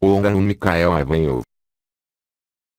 Ora Michael Ivanov.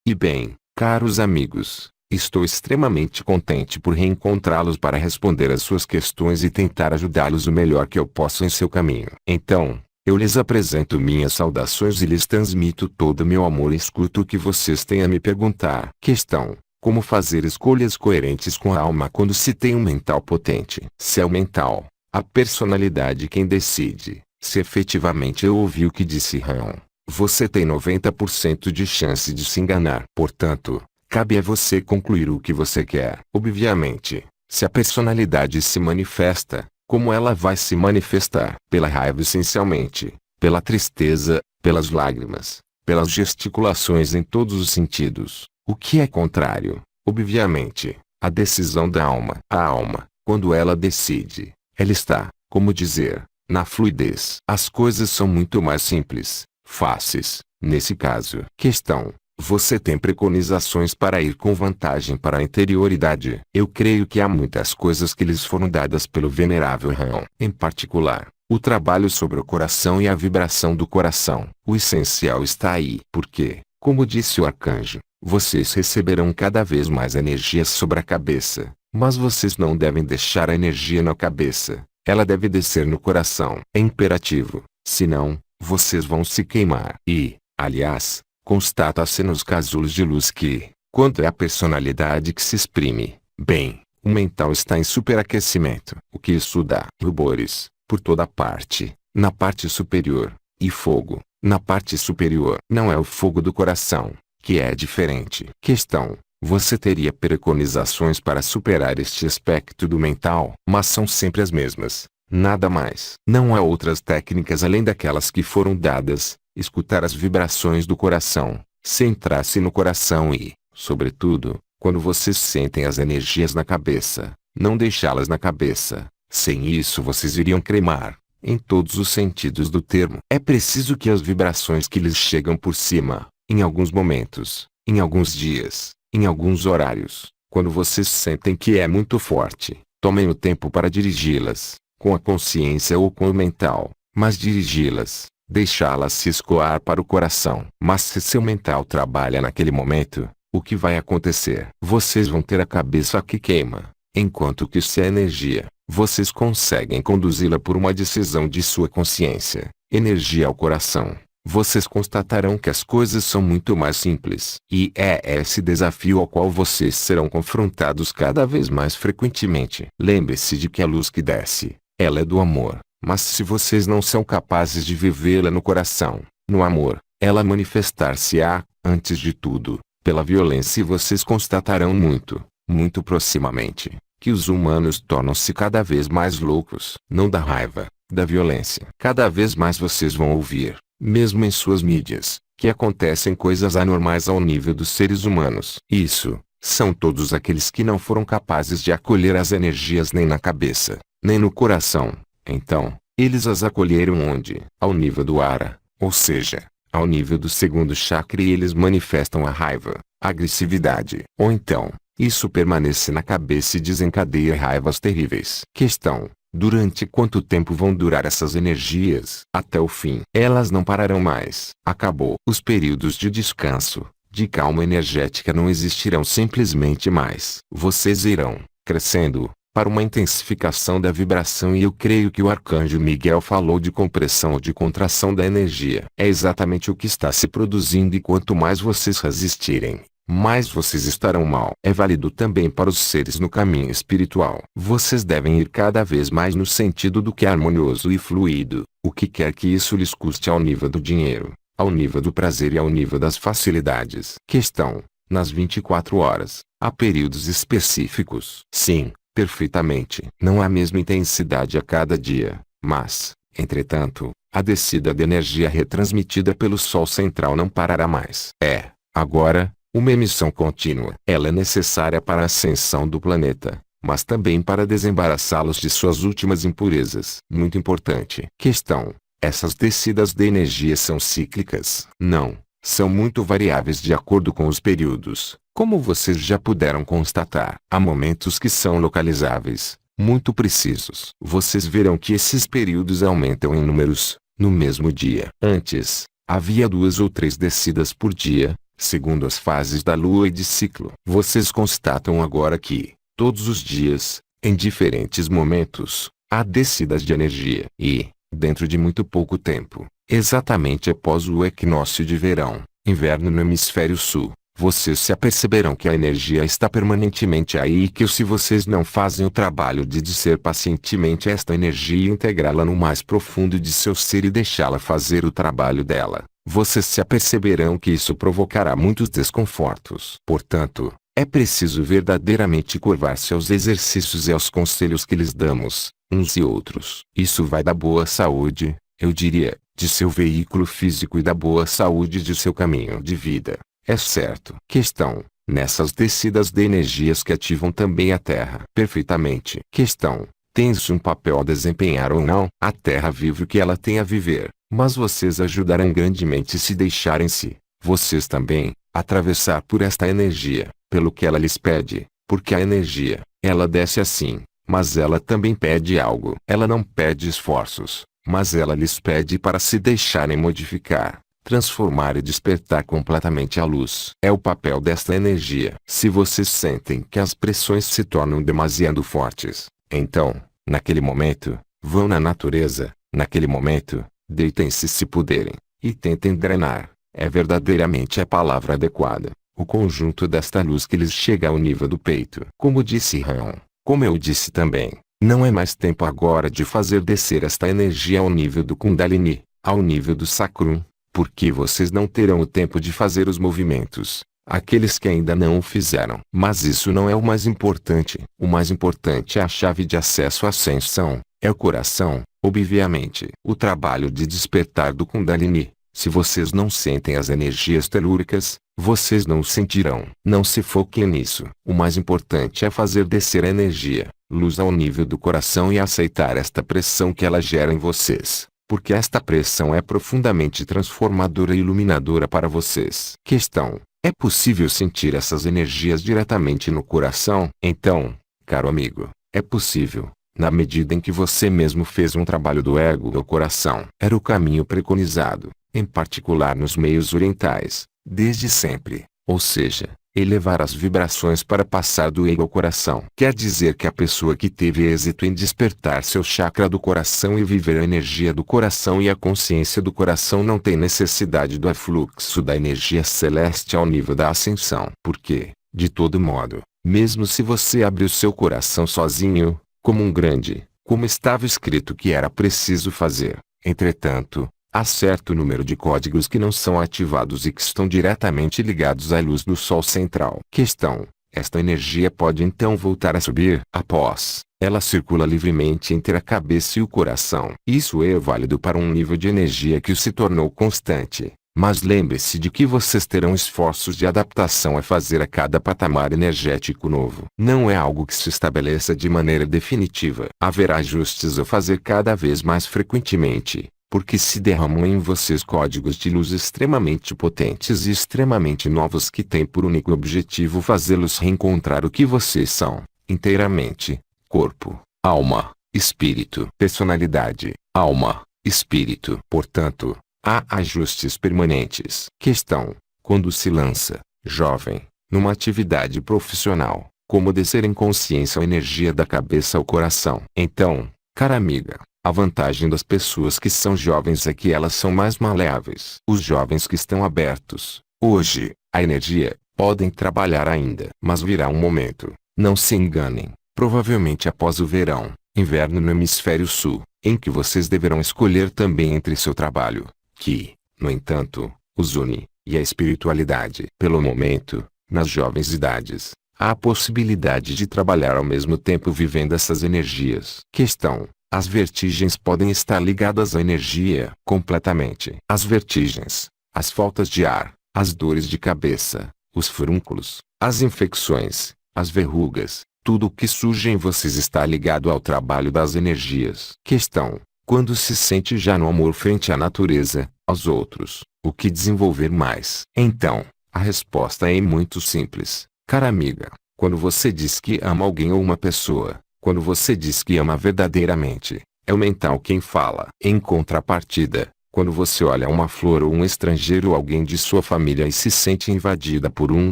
E bem, caros amigos, estou extremamente contente por reencontrá-los para responder às suas questões e tentar ajudá-los o melhor que eu posso em seu caminho. Então, eu lhes apresento minhas saudações e lhes transmito todo o meu amor e escuto o que vocês têm a me perguntar. Questão: como fazer escolhas coerentes com a alma quando se tem um mental potente? Se é o mental, a personalidade quem decide. Se efetivamente eu ouvi o que disse Han, você tem 90% de chance de se enganar. Portanto, cabe a você concluir o que você quer. Obviamente, se a personalidade se manifesta, como ela vai se manifestar? Pela raiva essencialmente, pela tristeza, pelas lágrimas, pelas gesticulações em todos os sentidos. O que é contrário? Obviamente, a decisão da alma. A alma, quando ela decide, ela está, como dizer, na fluidez. As coisas são muito mais simples, fáceis, nesse caso. Questão: você tem preconizações para ir com vantagem para a interioridade? Eu creio que há muitas coisas que lhes foram dadas pelo venerável Han. Em particular, o trabalho sobre o coração e a vibração do coração. O essencial está aí. Porque, como disse o arcanjo, vocês receberão cada vez mais energias sobre a cabeça, mas vocês não devem deixar a energia na cabeça. Ela deve descer no coração. É imperativo, senão, vocês vão se queimar. E, aliás, constata-se nos casulos de luz que, quando é a personalidade que se exprime, bem, o mental está em superaquecimento. O que isso dá? Rubores, por toda parte, na parte superior, e fogo, na parte superior. Não é o fogo do coração, que é diferente. Questão: você teria preconizações para superar este aspecto do mental? Mas são sempre as mesmas, nada mais. Não há outras técnicas além daquelas que foram dadas. Escutar as vibrações do coração, centrar-se no coração e, sobretudo, quando vocês sentem as energias na cabeça, não deixá-las na cabeça. Sem isso vocês iriam cremar, em todos os sentidos do termo. É preciso que as vibrações que lhes chegam por cima, em alguns momentos, em alguns dias, em alguns horários, quando vocês sentem que é muito forte, tomem o tempo para dirigi-las, com a consciência ou com o mental, mas dirigi-las. Deixá-las se escoar para o coração. Mas se seu mental trabalha naquele momento, o que vai acontecer? Vocês vão ter a cabeça que queima, enquanto que se a energia, vocês conseguem conduzi-la por uma decisão de sua consciência, energia ao coração. Vocês constatarão que as coisas são muito mais simples. E é esse desafio ao qual vocês serão confrontados cada vez mais frequentemente. Lembre-se de que a luz que desce, ela é do amor. Mas se vocês não são capazes de vivê-la no coração, no amor, ela manifestar-se-á, antes de tudo, pela violência. E vocês constatarão muito, muito proximamente, que os humanos tornam-se cada vez mais loucos. Não da raiva, da violência. Cada vez mais vocês vão ouvir, mesmo em suas mídias, que acontecem coisas anormais ao nível dos seres humanos. Isso, são todos aqueles que não foram capazes de acolher as energias nem na cabeça, nem no coração. Então, eles as acolheram onde? Ao nível do ara, ou seja, ao nível do segundo chakra, e eles manifestam a raiva, a agressividade. Ou então, isso permanece na cabeça e desencadeia raivas terríveis. Questão: durante quanto tempo vão durar essas energias? Até o fim. Elas não pararão mais. Acabou. Os períodos de descanso, de calma energética não existirão simplesmente mais. Vocês irão, crescendo, para uma intensificação da vibração. E eu creio que o arcanjo Miguel falou de compressão ou de contração da energia. É exatamente o que está se produzindo, e quanto mais vocês resistirem, mais vocês estarão mal. É válido também para os seres no caminho espiritual. Vocês devem ir cada vez mais no sentido do que é harmonioso e fluido, o que quer que isso lhes custe, ao nível do dinheiro, ao nível do prazer e ao nível das facilidades. Questão: nas 24 horas, há períodos específicos? Sim, perfeitamente. Não há a mesma intensidade a cada dia, mas, entretanto, a descida de energia retransmitida pelo Sol central não parará mais. É, agora, uma emissão contínua. Ela é necessária para a ascensão do planeta, mas também para desembaraçá-los de suas últimas impurezas. Muito importante. Questão: essas descidas de energia são cíclicas? Não, são muito variáveis de acordo com os períodos. Como vocês já puderam constatar, há momentos que são localizáveis, muito precisos. Vocês verão que esses períodos aumentam em números, no mesmo dia. Antes, Havia 2 ou 3 descidas por dia, segundo as fases da lua e de ciclo. Vocês constatam agora que, todos os dias, em diferentes momentos, há descidas de energia. E, dentro de muito pouco tempo, exatamente após o equinócio de verão, inverno no hemisfério sul, vocês se aperceberão que a energia está permanentemente aí e que se vocês não fazem o trabalho de discer pacientemente esta energia e integrá-la no mais profundo de seu ser e deixá-la fazer o trabalho dela, vocês se aperceberão que isso provocará muitos desconfortos. Portanto, é preciso verdadeiramente curvar-se aos exercícios e aos conselhos que lhes damos, uns e outros. Isso vai da boa saúde, eu diria, de seu veículo físico e da boa saúde de seu caminho de vida. É certo. Questão: nessas descidas de energias que ativam também a Terra. Perfeitamente. Questão: tem-se um papel a desempenhar ou não? A Terra vive o que ela tem a viver, mas vocês ajudarão grandemente se deixarem-se, vocês também, atravessar por esta energia, pelo que ela lhes pede, porque a energia, ela desce assim, mas ela também pede algo. Ela não pede esforços, mas ela lhes pede para se deixarem modificar, transformar e despertar completamente a luz. É o papel desta energia. Se vocês sentem que as pressões se tornam demasiado fortes, então, naquele momento, vão na natureza, naquele momento, deitem-se se puderem, e tentem drenar, é verdadeiramente a palavra adequada, o conjunto desta luz que lhes chega ao nível do peito. Como disse Ram, como eu disse também, não é mais tempo agora de fazer descer esta energia ao nível do Kundalini, ao nível do Sacrum, porque vocês não terão o tempo de fazer os movimentos, aqueles que ainda não o fizeram. Mas isso não é o mais importante. O mais importante é a chave de acesso à ascensão, é o coração, obviamente. O trabalho de despertar do Kundalini. Se vocês não sentem as energias telúricas, vocês não o sentirão. Não se foquem nisso. O mais importante é fazer descer a energia, luz ao nível do coração e aceitar esta pressão que ela gera em vocês, porque esta pressão é profundamente transformadora e iluminadora para vocês. Questão: é possível sentir essas energias diretamente no coração? Então, caro amigo, é possível, na medida em que você mesmo fez um trabalho do ego ao coração. Era o caminho preconizado, em particular nos meios orientais, desde sempre, ou seja, elevar as vibrações para passar do ego ao coração. Quer dizer que a pessoa que teve êxito em despertar seu chakra do coração e viver a energia do coração e a consciência do coração não tem necessidade do afluxo da energia celeste ao nível da ascensão. Porque, de todo modo, mesmo se você abrir o seu coração sozinho, como estava escrito que era preciso fazer, entretanto, há certo número de códigos que não são ativados e que estão diretamente ligados à luz do Sol central. Questão: esta energia pode então voltar a subir? Após, ela circula livremente entre a cabeça e o coração. Isso é válido para um nível de energia que se tornou constante. Mas lembre-se de que vocês terão esforços de adaptação a fazer a cada patamar energético novo. Não é algo que se estabeleça de maneira definitiva. Haverá ajustes a fazer cada vez mais frequentemente, porque se derramam em vocês códigos de luz extremamente potentes e extremamente novos que têm por único objetivo fazê-los reencontrar o que vocês são, inteiramente: corpo, alma, espírito, personalidade, alma, espírito. Portanto, há ajustes permanentes. Questão: quando se lança, jovem, numa atividade profissional, como descer em consciência a energia da cabeça ao coração? Então, cara amiga, a vantagem das pessoas que são jovens é que elas são mais maleáveis. Os jovens que estão abertos, hoje, à energia, podem trabalhar ainda. Mas virá um momento, não se enganem, provavelmente após o verão, inverno no hemisfério sul, em que vocês deverão escolher também entre seu trabalho, que, no entanto, os une, e a espiritualidade. Pelo momento, nas jovens idades, há a possibilidade de trabalhar ao mesmo tempo vivendo essas energias. Questão: as vertigens podem estar ligadas à energia completamente. As vertigens, as faltas de ar, as dores de cabeça, os furúnculos, as infecções, as verrugas, tudo o que surge em vocês está ligado ao trabalho das energias. Questão: quando se sente já no amor frente à natureza, aos outros, o que desenvolver mais? Então, a resposta é muito simples, cara amiga. Quando você diz que ama alguém ou uma pessoa, quando você diz que ama verdadeiramente, é o mental quem fala. Em contrapartida, Quando você olha uma flor ou um estrangeiro ou alguém de sua família e se sente invadida por um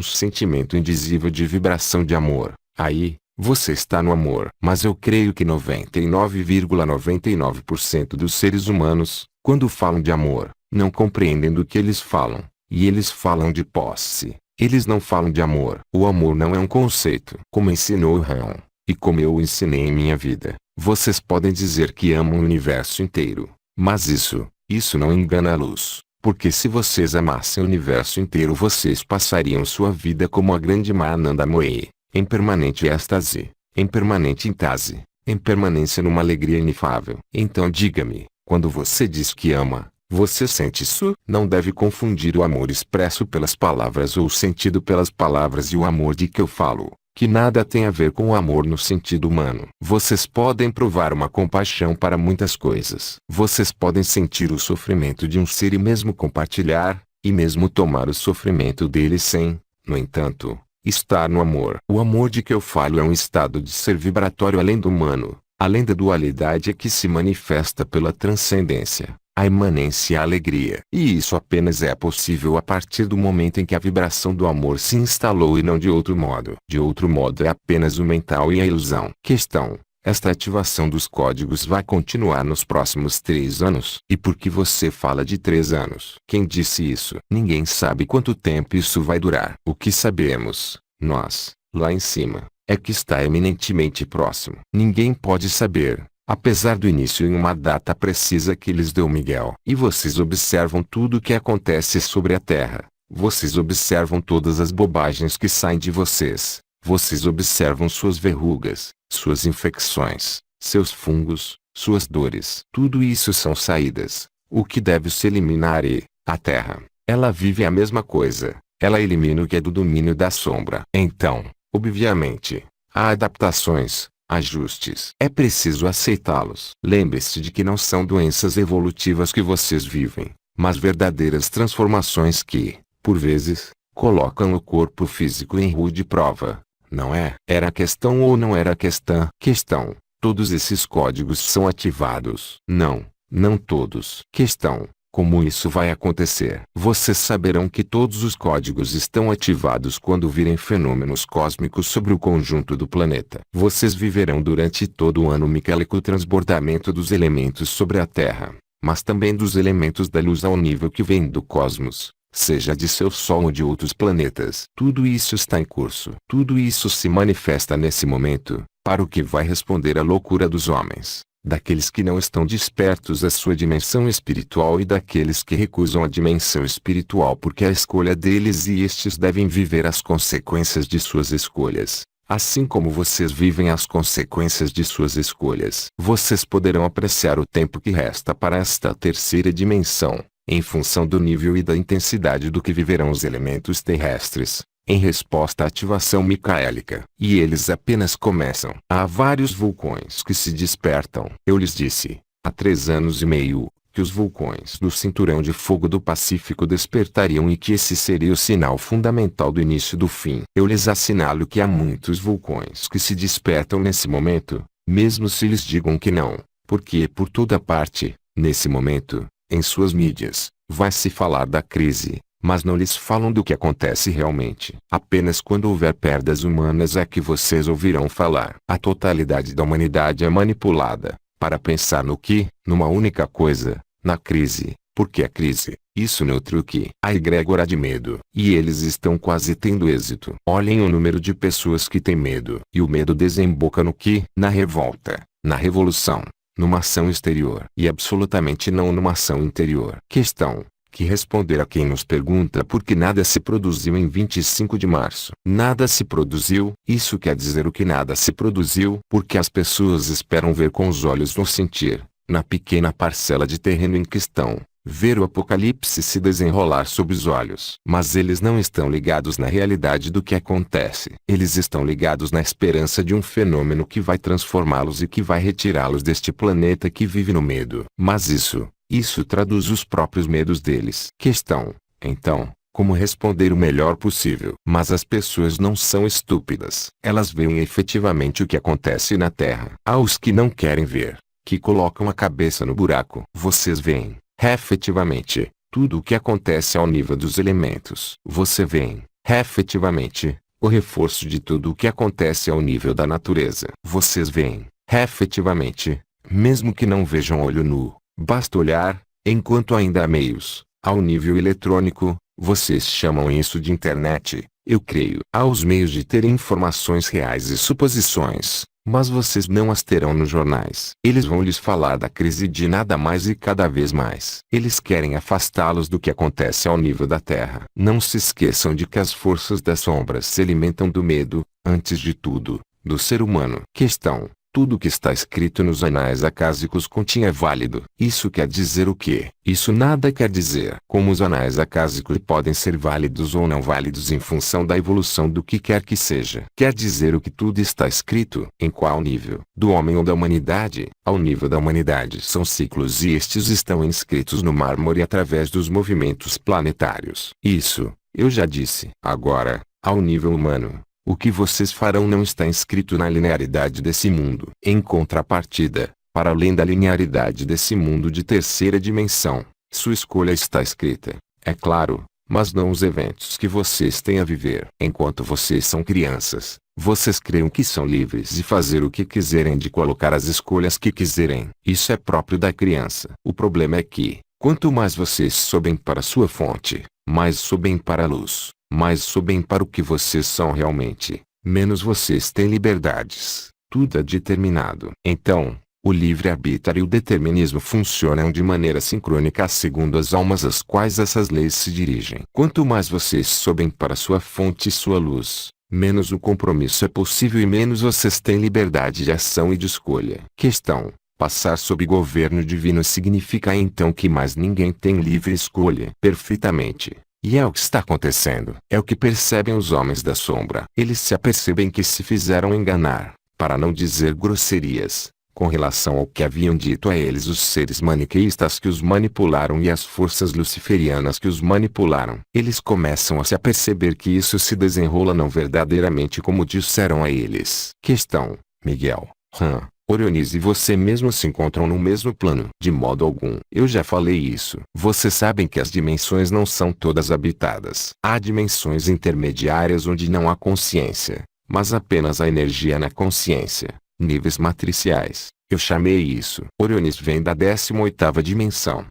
sentimento indizível de vibração de amor, aí, você está no amor. Mas eu creio que 99,99% dos seres humanos, quando falam de amor, não compreendem do que eles falam. E eles falam de posse. Eles não falam de amor. O amor não é um conceito. Como ensinou Han, e como eu ensinei em minha vida, vocês podem dizer que amam o universo inteiro. Mas isso não engana a luz. Porque se vocês amassem o universo inteiro, vocês passariam sua vida como a grande Mahananda Moe, em permanente êxtase, em permanente intase, em permanência numa alegria inefável. Então diga-me, quando você diz que ama, você sente isso? Não deve confundir o amor expresso pelas palavras ou o sentido pelas palavras e o amor de que eu falo, que nada tem a ver com o amor no sentido humano. Vocês podem provar uma compaixão para muitas coisas. Vocês podem sentir o sofrimento de um ser e mesmo compartilhar, e mesmo tomar o sofrimento dele sem, no entanto, estar no amor. O amor de que eu falo é um estado de ser vibratório além do humano, além da dualidade que se manifesta pela transcendência, a imanência e a alegria. E isso apenas é possível a partir do momento em que a vibração do amor se instalou e não de outro modo. De outro modo é apenas o mental e a ilusão. Questão: esta ativação dos códigos vai continuar nos próximos 3 anos. E por que você fala de 3 anos? Quem disse isso? Ninguém sabe quanto tempo isso vai durar. O que sabemos, nós, lá em cima, é que está eminentemente próximo. Ninguém pode saber, apesar do início em uma data precisa que lhes deu Miguel. E vocês observam tudo o que acontece sobre a Terra. Vocês observam todas as bobagens que saem de vocês. Vocês observam suas verrugas, suas infecções, seus fungos, suas dores. Tudo isso são saídas. O que deve se eliminar e, a Terra, ela vive a mesma coisa. Ela elimina o que é do domínio da sombra. Então, obviamente, há adaptações, ajustes. É preciso aceitá-los. Lembre-se de que não são doenças evolutivas que vocês vivem, mas verdadeiras transformações que, por vezes, colocam o corpo físico em rude prova. Não é? Era a questão ou não era a questão? Questão: todos esses códigos são ativados. Não, não todos. Questão: como isso vai acontecer? Vocês saberão que todos os códigos estão ativados quando virem fenômenos cósmicos sobre o conjunto do planeta. Vocês viverão durante todo o ano micélico o transbordamento dos elementos sobre a Terra, mas também dos elementos da luz ao nível que vem do cosmos, seja de seu Sol ou de outros planetas. Tudo isso está em curso. Tudo isso se manifesta nesse momento, para o que vai responder à loucura dos homens, daqueles que não estão despertos à sua dimensão espiritual e daqueles que recusam a dimensão espiritual porque é a escolha deles e estes devem viver as consequências de suas escolhas. Assim como vocês vivem as consequências de suas escolhas. Vocês poderão apreciar o tempo que resta para esta terceira dimensão, em função do nível e da intensidade do que viverão os elementos terrestres, em resposta à ativação micaélica. E eles apenas começam. Há vários vulcões que se despertam. Eu lhes disse, há 3 anos e meio, que os vulcões do cinturão de fogo do Pacífico despertariam e que esse seria o sinal fundamental do início do fim. Eu lhes assinalo que há muitos vulcões que se despertam nesse momento, mesmo se lhes digam que não, porque por toda parte, nesse momento, em suas mídias, vai se falar da crise, mas não lhes falam do que acontece realmente. Apenas quando houver perdas humanas é que vocês ouvirão falar. A totalidade da humanidade é manipulada, para pensar no que, numa única coisa, na crise. Porque a crise, isso neutro que, a egrégora de medo. E eles estão quase tendo êxito. Olhem o número de pessoas que têm medo. E o medo desemboca no que? Na revolta, na revolução, numa ação exterior. E absolutamente não numa ação interior. Questão: que responder a quem nos pergunta por que nada se produziu em 25 de março. Nada se produziu, isso quer dizer o que nada se produziu, porque as pessoas esperam ver com os olhos no sentir, na pequena parcela de terreno em questão, ver o apocalipse se desenrolar sob os olhos. Mas eles não estão ligados na realidade do que acontece. Eles estão ligados na esperança de um fenômeno que vai transformá-los e que vai retirá-los deste planeta que vive no medo. Mas isso traduz os próprios medos deles. Questão: então, como responder o melhor possível? Mas as pessoas não são estúpidas. Elas veem efetivamente o que acontece na Terra. Há os que não querem ver, que colocam a cabeça no buraco. Vocês veem, efetivamente, tudo o que acontece ao nível dos elementos. Você vê, efetivamente, o reforço de tudo o que acontece ao nível da natureza. Vocês veem, efetivamente, mesmo que não vejam olho nu, basta olhar, enquanto ainda há meios, ao nível eletrônico, vocês chamam isso de internet, eu creio. Há os meios de ter informações reais e suposições, mas vocês não as terão nos jornais. Eles vão lhes falar da crise de nada mais e cada vez mais. Eles querem afastá-los do que acontece ao nível da Terra. Não se esqueçam de que as forças das sombras se alimentam do medo, antes de tudo, do ser humano. Questão: tudo o que está escrito nos anais acásicos continha é válido. Isso quer dizer o quê? Isso nada quer dizer. Como os anais acásicos podem ser válidos ou não válidos em função da evolução do que quer que seja. Quer dizer o que tudo está escrito. Em qual nível? Do homem ou da humanidade? Ao nível da humanidade são ciclos e estes estão inscritos no mármore através dos movimentos planetários. Isso, eu já disse. Agora, ao nível humano, o que vocês farão não está inscrito na linearidade desse mundo. Em contrapartida, para além da linearidade desse mundo de terceira dimensão, sua escolha está escrita, é claro, mas não os eventos que vocês têm a viver. Enquanto vocês são crianças, vocês creem que são livres de fazer o que quiserem, de colocar as escolhas que quiserem. Isso é próprio da criança. O problema é que, quanto mais vocês sobem para sua fonte, mais sobem para a luz, mais sobem para o que vocês são realmente, menos vocês têm liberdades. Tudo é determinado. Então, o livre-arbítrio e o determinismo funcionam de maneira sincrônica segundo as almas às quais essas leis se dirigem. Quanto mais vocês sobem para sua fonte e sua luz, menos o compromisso é possível e menos vocês têm liberdade de ação e de escolha. Questão: passar sob governo divino significa então que mais ninguém tem livre escolha? Perfeitamente. E é o que está acontecendo. É o que percebem os homens da sombra. Eles se apercebem que se fizeram enganar, para não dizer grosserias, com relação ao que haviam dito a eles os seres maniqueístas que os manipularam e as forças luciferianas que os manipularam. Eles começam a se aperceber que isso se desenrola não verdadeiramente como disseram a eles. Questão: Miguel, Orionis e você mesmo se encontram no mesmo plano? De modo algum. Eu já falei isso. Vocês sabem que as dimensões não são todas habitadas. Há dimensões intermediárias onde não há consciência, mas apenas a energia na consciência. Níveis matriciais. Eu chamei isso. Orionis vem da 18ª dimensão.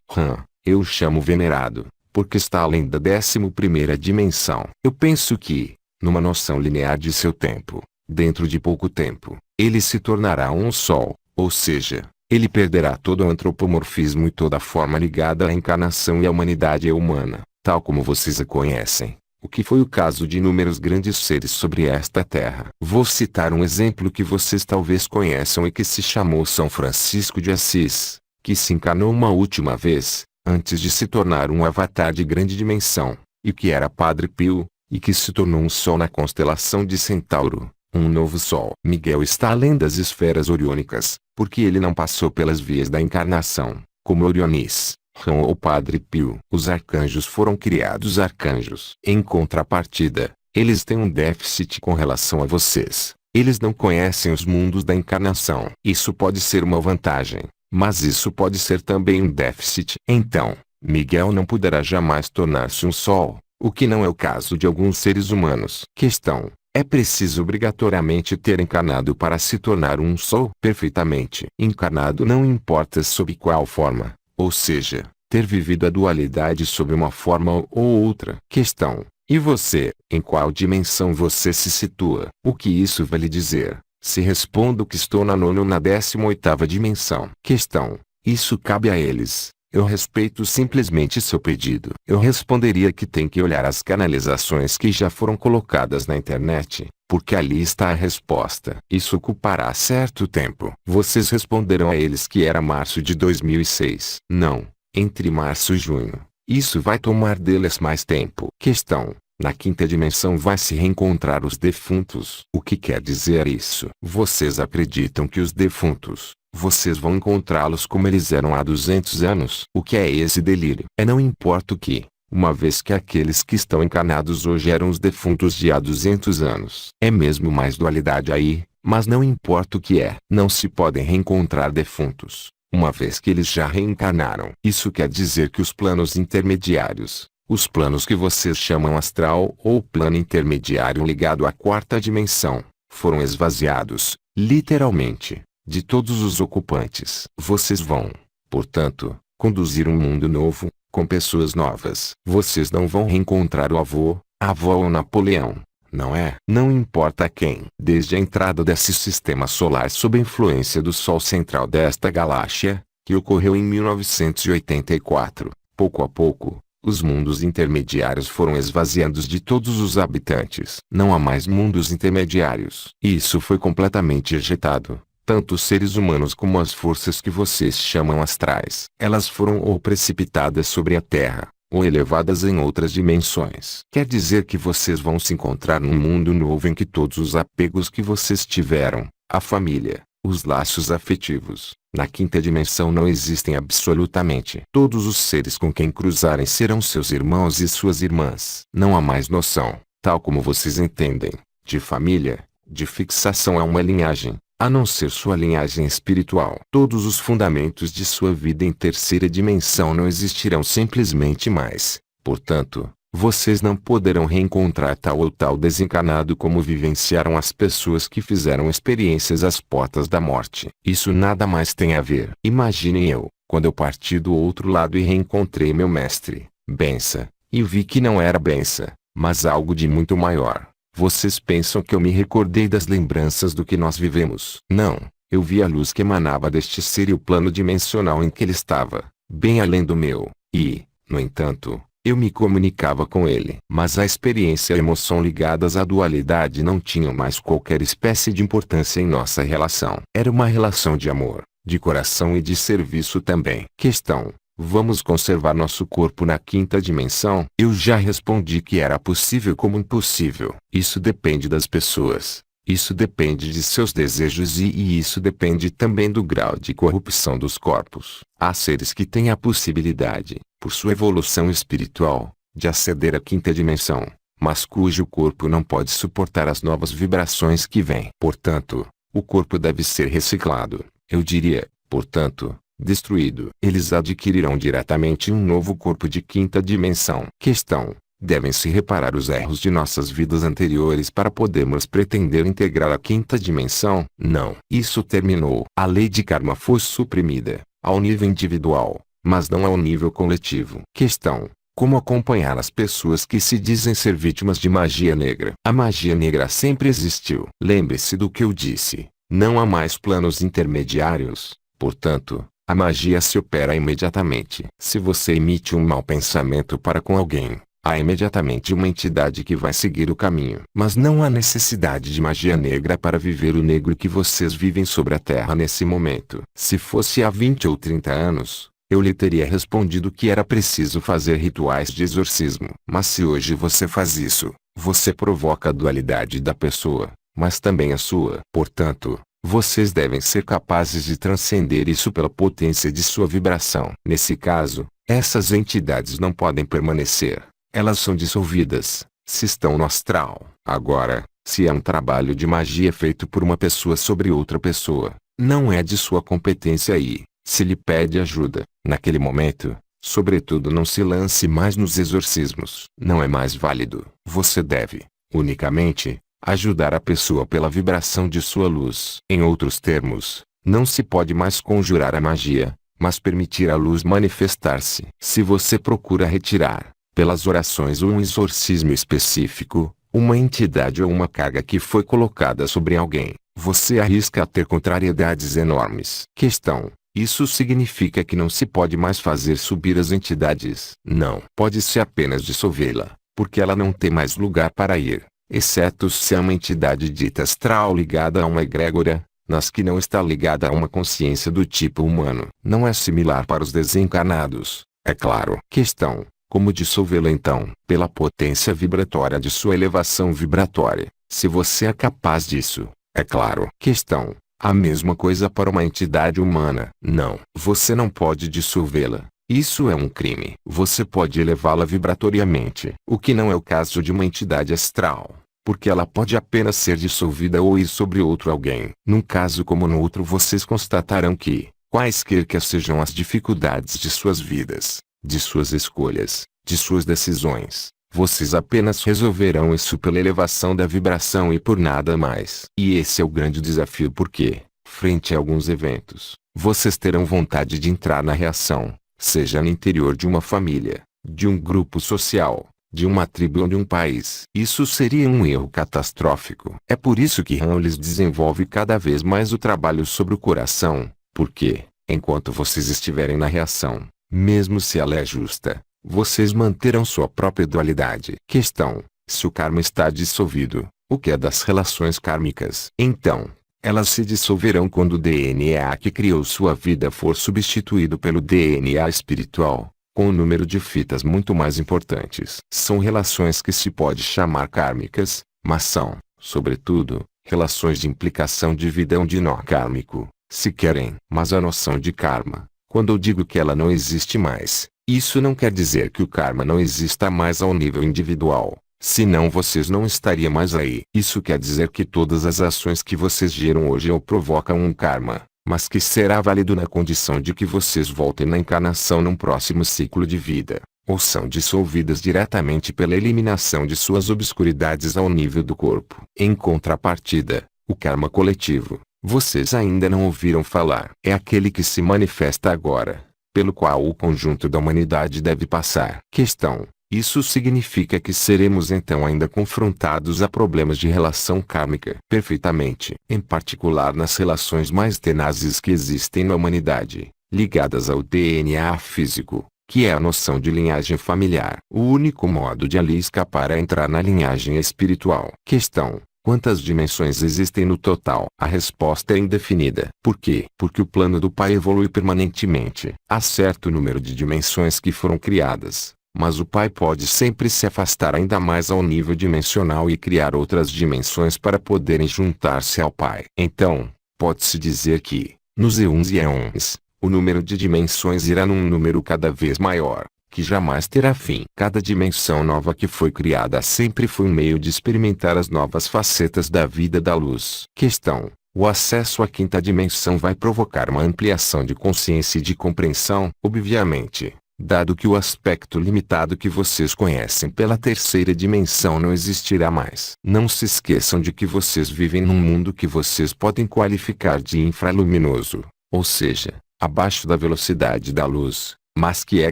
Eu o chamo venerado, porque está além da 11ª dimensão. Eu penso que, numa noção linear de seu tempo, dentro de pouco tempo, ele se tornará um sol, ou seja, ele perderá todo o antropomorfismo e toda a forma ligada à encarnação e à humanidade humana, tal como vocês a conhecem, o que foi o caso de inúmeros grandes seres sobre esta terra. Vou citar um exemplo que vocês talvez conheçam e que se chamou São Francisco de Assis, que se encarnou uma última vez, antes de se tornar um avatar de grande dimensão, e que era Padre Pio, e que se tornou um sol na constelação de Centauro. Um novo sol. Miguel está além das esferas oriônicas, porque ele não passou pelas vias da encarnação, como Orionis, ou Padre Pio. Os arcanjos foram criados arcanjos. Em contrapartida, eles têm um déficit com relação a vocês. Eles não conhecem os mundos da encarnação. Isso pode ser uma vantagem, mas isso pode ser também um déficit. Então, Miguel não poderá jamais tornar-se um sol, o que não é o caso de alguns seres humanos. Questão: é preciso obrigatoriamente ter encarnado para se tornar um sol? Perfeitamente. Encarnado não importa sob qual forma, ou seja, ter vivido a dualidade sob uma forma ou outra. Questão: e você, em qual dimensão você se situa? O que isso vai lhe dizer? Se respondo que estou na 9ª ou na 18ª dimensão. Questão: isso cabe a eles. Eu respeito simplesmente seu pedido. Eu responderia que tem que olhar as canalizações que já foram colocadas na internet, porque ali está a resposta. Isso ocupará certo tempo. Vocês responderão a eles que era março de 2006. Não, entre março e junho. Isso vai tomar deles mais tempo. Questão: na 5ª dimensão vai se reencontrar os defuntos. O que quer dizer isso? Vocês acreditam que os defuntos, vocês vão encontrá-los como eles eram há 200 anos? O que é esse delírio? Não importa o que, uma vez que aqueles que estão encarnados hoje eram os defuntos de há 200 anos. É mesmo mais dualidade aí, mas não importa o que é. Não se podem reencontrar defuntos, uma vez que eles já reencarnaram. Isso quer dizer que os planos intermediários, os planos que vocês chamam astral ou plano intermediário ligado à quarta dimensão, foram esvaziados, literalmente, de todos os ocupantes. Vocês vão, portanto, conduzir um mundo novo, com pessoas novas. Vocês não vão reencontrar o avô, a avó ou Napoleão, não é? Não importa quem. Desde a entrada desse sistema solar sob a influência do Sol central desta galáxia, que ocorreu em 1984, pouco a pouco, os mundos intermediários foram esvaziados de todos os habitantes. Não há mais mundos intermediários. Isso foi completamente ejetado. Tanto os seres humanos como as forças que vocês chamam astrais. Elas foram ou precipitadas sobre a Terra, ou elevadas em outras dimensões. Quer dizer que vocês vão se encontrar num mundo novo em que todos os apegos que vocês tiveram, a família, os laços afetivos, na quinta dimensão não existem absolutamente. Todos os seres com quem cruzarem serão seus irmãos e suas irmãs. Não há mais noção, tal como vocês entendem, de família, de fixação a uma linhagem, a não ser sua linhagem espiritual. Todos os fundamentos de sua vida em terceira dimensão não existirão simplesmente mais. Portanto, vocês não poderão reencontrar tal ou tal desencarnado como vivenciaram as pessoas que fizeram experiências às portas da morte. Isso nada mais tem a ver. Imaginem eu, quando eu parti do outro lado e reencontrei meu mestre, Bença, e vi que não era Bença, mas algo de muito maior. Vocês pensam que eu me recordei das lembranças do que nós vivemos? Não, eu vi a luz que emanava deste ser e o plano dimensional em que ele estava, bem além do meu, e, no entanto, eu me comunicava com ele. Mas a experiência e a emoção ligadas à dualidade não tinham mais qualquer espécie de importância em nossa relação. Era uma relação de amor, de coração e de serviço também. Questão: vamos conservar nosso corpo na quinta dimensão? Eu já respondi que era possível como impossível. Isso depende das pessoas. Isso depende de seus desejos e isso depende também do grau de corrupção dos corpos. Há seres que têm a possibilidade, por sua evolução espiritual, de aceder à quinta dimensão, mas cujo corpo não pode suportar as novas vibrações que vêm. Portanto, o corpo deve ser reciclado. Eu diria, portanto, destruído. Eles adquirirão diretamente um novo corpo de quinta dimensão. Questão: devem-se reparar os erros de nossas vidas anteriores para podermos pretender integrar a quinta dimensão? Não. Isso terminou. A lei de karma foi suprimida, ao nível individual, mas não ao nível coletivo. Questão: como acompanhar as pessoas que se dizem ser vítimas de magia negra? A magia negra sempre existiu. Lembre-se do que eu disse. Não há mais planos intermediários. Portanto, a magia se opera imediatamente. Se você emite um mau pensamento para com alguém, há imediatamente uma entidade que vai seguir o caminho. Mas não há necessidade de magia negra para viver o negro que vocês vivem sobre a Terra nesse momento. Se fosse há 20 ou 30 anos, eu lhe teria respondido que era preciso fazer rituais de exorcismo. Mas se hoje você faz isso, você provoca a dualidade da pessoa, mas também a sua. Portanto, vocês devem ser capazes de transcender isso pela potência de sua vibração. Nesse caso, essas entidades não podem permanecer. Elas são dissolvidas, se estão no astral. Agora, se é um trabalho de magia feito por uma pessoa sobre outra pessoa, não é de sua competência e, se lhe pede ajuda, naquele momento, sobretudo não se lance mais nos exorcismos. Não é mais válido. Você deve, unicamente, ajudar a pessoa pela vibração de sua luz. Em outros termos, não se pode mais conjurar a magia, mas permitir a luz manifestar-se. Se você procura retirar, pelas orações ou um exorcismo específico, uma entidade ou uma carga que foi colocada sobre alguém, você arrisca ter contrariedades enormes. Questão: isso significa que não se pode mais fazer subir as entidades? Não. Pode-se apenas dissolvê-la, porque ela não tem mais lugar para ir, exceto se é uma entidade dita astral ligada a uma egrégora, mas que não está ligada a uma consciência do tipo humano. Não é similar para os desencarnados, é claro. Questão: como dissolvê-la então? Pela potência vibratória de sua elevação vibratória, se você é capaz disso, é claro. Questão: a mesma coisa para uma entidade humana? Não. Você não pode dissolvê-la. Isso é um crime. Você pode elevá-la vibratoriamente, o que não é o caso de uma entidade astral, porque ela pode apenas ser dissolvida ou ir sobre outro alguém. Num caso como no outro, vocês constatarão que, Quaisquer que sejam as dificuldades de suas vidas, de suas escolhas, de suas decisões, vocês apenas resolverão isso pela elevação da vibração e por nada mais. E esse é o grande desafio porque, frente a alguns eventos, vocês terão vontade de entrar na reação, seja no interior de uma família, de um grupo social, de uma tribo ou de um país. Isso seria um erro catastrófico. É por isso que Hawley desenvolve cada vez mais o trabalho sobre o coração, porque, enquanto vocês estiverem na reação, mesmo se ela é justa, vocês manterão sua própria dualidade. Questão: se o karma está dissolvido, o que é das relações kármicas? Então, elas se dissolverão quando o DNA que criou sua vida for substituído pelo DNA espiritual, com um número de fitas muito mais importantes. São relações que se pode chamar kármicas, mas são, sobretudo, relações de implicação de vida ou de nó kármico, se querem. Mas a noção de karma, quando eu digo que ela não existe mais, isso não quer dizer que o karma não exista mais ao nível individual, senão vocês não estariam mais aí. Isso quer dizer que todas as ações que vocês geram hoje ou provocam um karma, mas que será válido na condição de que vocês voltem na encarnação num próximo ciclo de vida, ou são dissolvidas diretamente pela eliminação de suas obscuridades ao nível do corpo. Em contrapartida, o karma coletivo, vocês ainda não ouviram falar. É aquele que se manifesta agora, pelo qual o conjunto da humanidade deve passar. Questão: isso significa que seremos então ainda confrontados a problemas de relação kármica? Perfeitamente. Em particular nas relações mais tenazes que existem na humanidade, ligadas ao DNA físico, que é a noção de linhagem familiar. O único modo de ali escapar é entrar na linhagem espiritual. Questão: quantas dimensões existem no total? A resposta é indefinida. Por quê? Porque o plano do Pai evolui permanentemente. Há certo número de dimensões que foram criadas, mas o Pai pode sempre se afastar ainda mais ao nível dimensional e criar outras dimensões para poderem juntar-se ao Pai. Então, pode-se dizer que, nos eons e eons, o número de dimensões irá num número cada vez maior, que jamais terá fim. Cada dimensão nova que foi criada sempre foi um meio de experimentar as novas facetas da vida da luz. Questão: o acesso à quinta dimensão vai provocar uma ampliação de consciência e de compreensão? Obviamente, dado que o aspecto limitado que vocês conhecem pela terceira dimensão não existirá mais. Não se esqueçam de que vocês vivem num mundo que vocês podem qualificar de infraluminoso, ou seja, abaixo da velocidade da luz, mas que é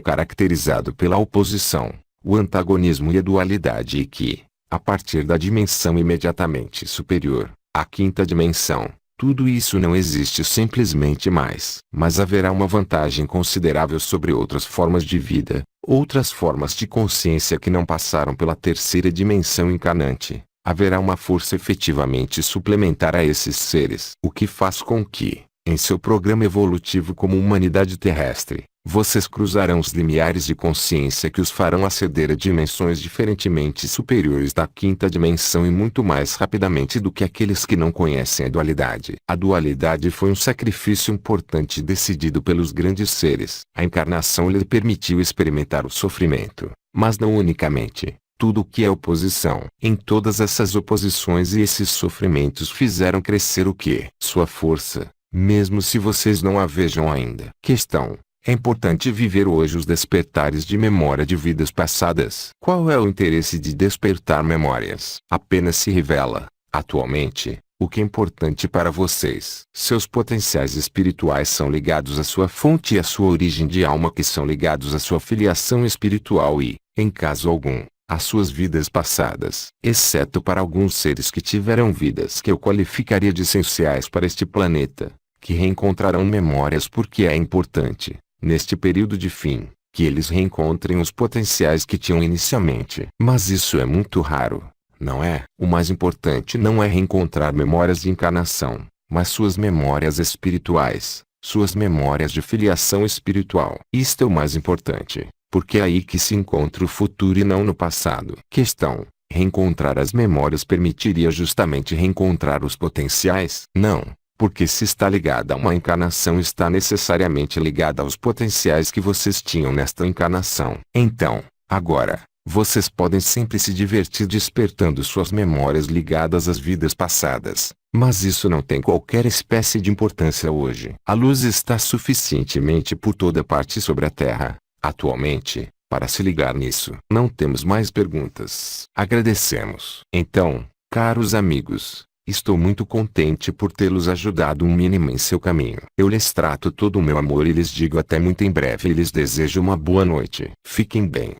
caracterizado pela oposição, o antagonismo e a dualidade e que, a partir da dimensão imediatamente superior, a quinta dimensão, tudo isso não existe simplesmente mais. Mas haverá uma vantagem considerável sobre outras formas de vida, outras formas de consciência que não passaram pela terceira dimensão encarnante. Haverá uma força efetivamente suplementar a esses seres. O que faz com que, em seu programa evolutivo como humanidade terrestre, vocês cruzarão os limiares de consciência que os farão aceder a dimensões diferentemente superiores da quinta dimensão e muito mais rapidamente do que aqueles que não conhecem a dualidade. A dualidade foi um sacrifício importante decidido pelos grandes seres. A encarnação lhe permitiu experimentar o sofrimento, mas não unicamente. Tudo o que é oposição. Em todas essas oposições e esses sofrimentos fizeram crescer o que? Sua força, mesmo se vocês não a vejam ainda. Questão: é importante viver hoje os despertares de memória de vidas passadas. Qual é o interesse de despertar memórias? Apenas se revela, atualmente, o que é importante para vocês. Seus potenciais espirituais são ligados à sua fonte e à sua origem de alma, que são ligados à sua filiação espiritual e, em caso algum, às suas vidas passadas. Exceto para alguns seres que tiveram vidas que eu qualificaria de essenciais para este planeta, que reencontrarão memórias porque é importante, neste período de fim, que eles reencontrem os potenciais que tinham inicialmente. Mas isso é muito raro, não é? O mais importante não é reencontrar memórias de encarnação, mas suas memórias espirituais, suas memórias de filiação espiritual. Isto é o mais importante, porque é aí que se encontra o futuro e não no passado. Questão: reencontrar as memórias permitiria justamente reencontrar os potenciais? Não. Porque se está ligada a uma encarnação está necessariamente ligada aos potenciais que vocês tinham nesta encarnação. Então, agora, Vocês podem sempre se divertir despertando suas memórias ligadas às vidas passadas, mas isso não tem qualquer espécie de importância hoje. A luz está suficientemente por toda parte sobre a Terra, atualmente, para se ligar nisso. Não temos mais perguntas. Agradecemos. Então, caros amigos, estou muito contente por tê-los ajudado um mínimo em seu caminho. Eu lhes trato todo o meu amor e lhes digo até muito em breve e lhes desejo uma boa noite. Fiquem bem.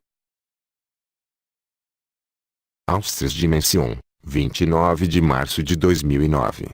Austras Dimension, 29 de março de 2009.